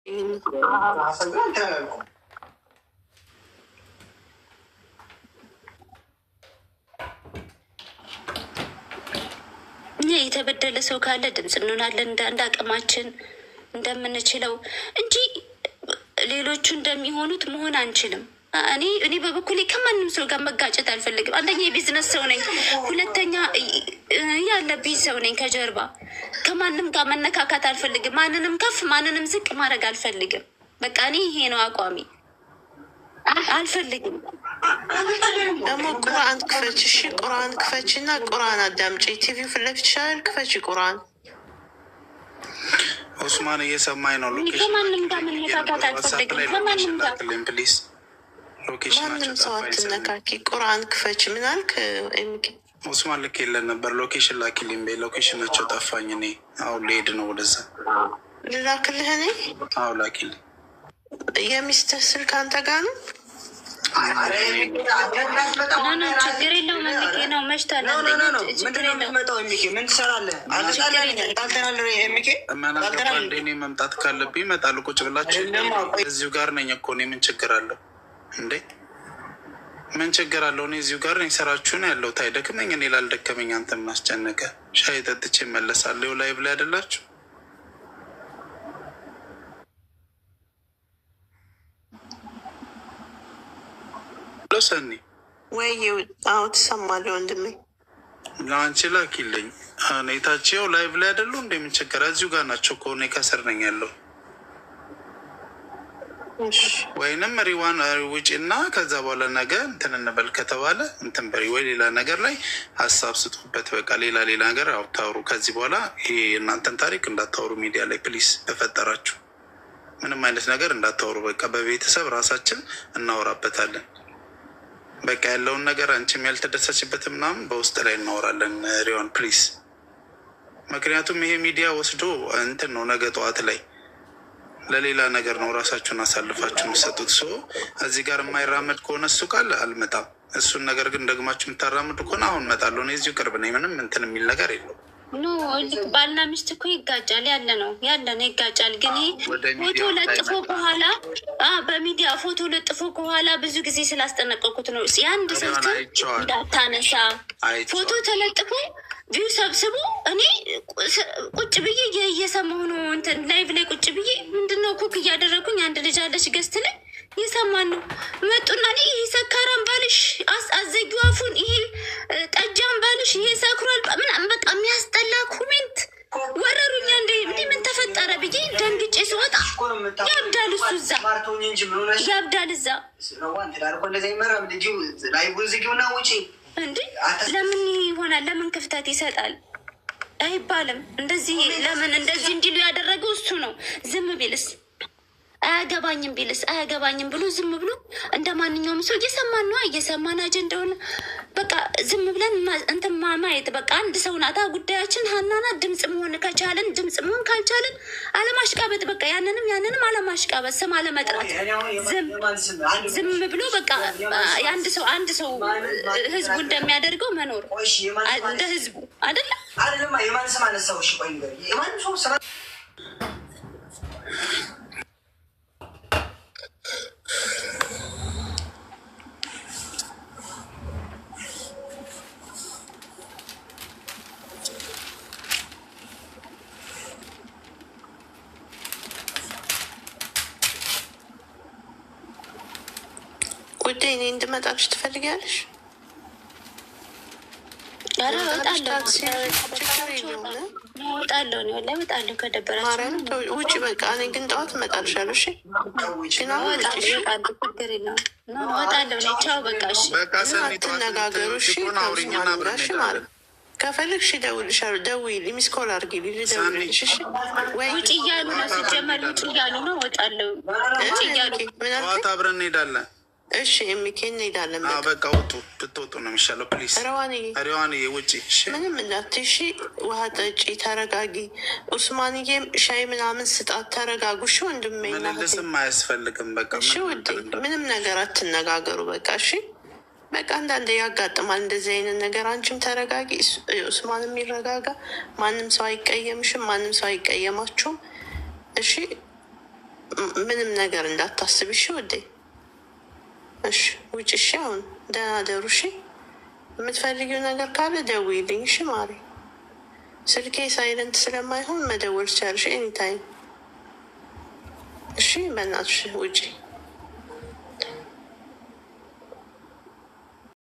እኛ የተበደለ ሰው ካለ ድምፅ እንሆናለን እንደ አቅማችን እንደምንችለው እንጂ ሌሎቹ እንደሚሆኑት መሆን አንችልም። እኔ በበኩሌ ከማንም ሰው ጋር መጋጨት አልፈልግም። አንደኛ የቢዝነስ ሰው ነኝ፣ ሁለተኛ ያለብኝ ሰው ነኝ። ከጀርባ ከማንም ጋር መነካካት አልፈልግም። ማንንም ከፍ ማንንም ዝቅ ማድረግ አልፈልግም። በቃ እኔ ይሄ ነው አቋሚ። አልፈልግም። ደግሞ ቁርአን ክፈች፣ እሺ ቁርአን ክፈች እና ቁርአን አዳምጪ። ቲቪ ፊት ለፊት ይሻላል። ክፈች ቁርአን። ኡስማን እየሰማኝ ነው። ከማንም ጋር መነካካት አልፈልግም። ከማንም ጋር ማንም ሰው አትነካኪ። ቁርአን ክፈች። ምን አልክ? ኡስማን ልክ የለን ነበር። ሎኬሽን ላኪልኝ በይ። ሎኬሽናቸው ጠፋኝ። እኔ አሁን ልሄድ ነው ወደዛ። ልላክልህ እኔ? አዎ ላኪልኝ። የሚስትህ ስልክ አንተ ጋር ነው? ችግር የለውም። ነው መሽቷል። ምን ትሰራለህ? እኔ መምጣት ካለብኝ እመጣለሁ። ቁጭ ብላችሁ እዚሁ ጋር ነኝ እኮ እኔ። ምን ችግር አለው እንዴ? ምን ችግር አለው? እኔ እዚሁ ጋር ነኝ። ስራችሁ ነው ያለሁት። አይደክመኝ? እኔ ላልደከመኝ አንተ ምን አስጨነቀ? ሻይ ጠጥቼ እመለሳለሁ። ላይቭ ላይ አይደላችሁ? ሰኒ ወይ? አዎ ትሰማለህ ወንድሜ። ለአንቺ ላኪልኝ። ኔታቸው ላይቭ ላይ አይደሉ? እንደምን ችግር? እዚሁ ጋር ናቸው እኮ። እኔ ከስር ነኝ ያለው። ወይንም ሪዋን ውጭ እና ከዛ በኋላ ነገ እንትን እንበል ከተባለ እንትን በሪ ወይ ሌላ ነገር ላይ ሀሳብ ስጡበት። በቃ ሌላ ነገር አውታውሩ። ከዚህ በኋላ ይሄ እናንተን ታሪክ እንዳታወሩ ሚዲያ ላይ ፕሊስ። በፈጠራችሁ ምንም አይነት ነገር እንዳታወሩ። በቃ በቤተሰብ ራሳችን እናወራበታለን። በቃ ያለውን ነገር አንቺም ያልተደሰችበት ምናምን በውስጥ ላይ እናወራለን። ሪዋን ፕሊስ። ምክንያቱም ይሄ ሚዲያ ወስዶ እንትን ነው ነገ ጠዋት ላይ ለሌላ ነገር ነው ራሳችሁን አሳልፋችሁ የምሰጡት። ሰው እዚህ ጋር የማይራመድ ከሆነ እሱ ቃል አልመጣም። እሱን ነገር ግን ደግማችሁ የምታራምዱ ከሆነ አሁን እመጣለሁ። እኔ እዚሁ ቅርብ ነኝ። ምንም እንትን የሚል ነገር የለው። ኖ ባልና ሚስት እኮ ይጋጫል። ያለ ነው ይጋጫል። ግን ፎቶ ለጥፎ በኋላ በሚዲያ ፎቶ ለጥፎ ከኋላ ብዙ ጊዜ ስላስጠነቀቁት ነው። የአንድ ስልክ እንዳታነሳ ፎቶ ተለጥፎ ቪው ሰብስቦ እኔ ቁጭ ብዬ እየሰማሁ ነው። እንትን ላይቭ ላይ ቁጭ ብዬ ምንድነው ኩክ እያደረጉኝ አንድ ልጅ አለች ገስት ላይ እየሰማን ነው። መጡና እኔ ይሄ ሰካራም ባልሽ አዘጊው አፉን፣ ይሄ ጠጃም ባልሽ ይሄ ሰክሯል ምናምን በቃ የሚያስጠላ ኮሜንት ወረሩኛ። እንዲህ ምን ተፈጠረ ብዬ ደንግጬ ስወጣ ያብዳል እሱ እዛ ያብዳል እዛ። እንዴ ለምን ይሆናል? ለምን ክፍተት ይሰጣል አይባልም። እንደዚህ ለምን እንደዚህ እንዲሉ ያደረገው እሱ ነው። ዝም ቢልስ አያገባኝም ቢልስ አያገባኝም ብሎ ዝም ብሎ እንደ ማንኛውም ሰው እየሰማን ነው። እየሰማን አጀንዳውን በቃ ዝም ብለን እንትን ማየት በቃ አንድ ሰው ናታ ጉዳያችን። ሀናና ድምፅ መሆን ከቻለን ድምፅ መሆን ካልቻለን አለማሽቃበጥ በቃ ያንንም አለማሽቃበጥ፣ ስም አለመጥራት፣ ዝም ብሎ በቃ አንድ ሰው ህዝቡ እንደሚያደርገው መኖር እንደ ህዝቡ አይደለም። ጉዳይ እኔ እንድመጣልሽ ትፈልጊያለሽ? እወጣለሁ ከደበራችሁ ውጭ በቃ እኔ ግን ጠዋት እመጣልሻለሁ። እሺ አትነጋገሩ። እሺ ከማንጋሽ ማለት ከፈለግሽ እደውልልሻለሁ። ደውዪልኝ፣ ሚስ ኮል አድርጊልኝ፣ ልደውልልሽ። እሺ ወይ ውጭ እያሉ ነው ሲጀመር፣ ውጭ እያሉ ነው። እወጣለሁ። ጠዋት አብረን እንሄዳለን። እሺ የሚኬ እንሄዳለን። በቃ ውጡ፣ ብትወጡ ነው የሚሻለው። ፕሊዝ ሪዋንዬ ውጪ፣ ምንም እንዳትይ። እሺ ውሃ ጠጪ፣ ተረጋጊ። ኡስማንዬም ሻይ ምናምን ስጣት፣ ተረጋጉ። እሺ ወንድሜ፣ ምንልስም አያስፈልግም። በቃ እሺ ውዴ፣ ምንም ነገር አትነጋገሩ። በቃ እሺ፣ በቃ አንዳንዴ ያጋጥማል እንደዚህ አይነት ነገር። አንቺም ተረጋጊ፣ ኡስማን የሚረጋጋ። ማንም ሰው አይቀየምሽም፣ ማንም ሰው አይቀየማችሁም። እሺ ምንም ነገር እንዳታስብ እሺ ውዴ። እሺ ውጭ። እሺ አሁን ደህና ደሩ። እሺ የምትፈልጊው ነገር ካለ ደውይልኝ። እሺ ማሪ፣ ስልኬ ሳይለንት ስለማይሆን መደወል ትችያለሽ ኤኒታይም። እሺ በእናትሽ ውጪ።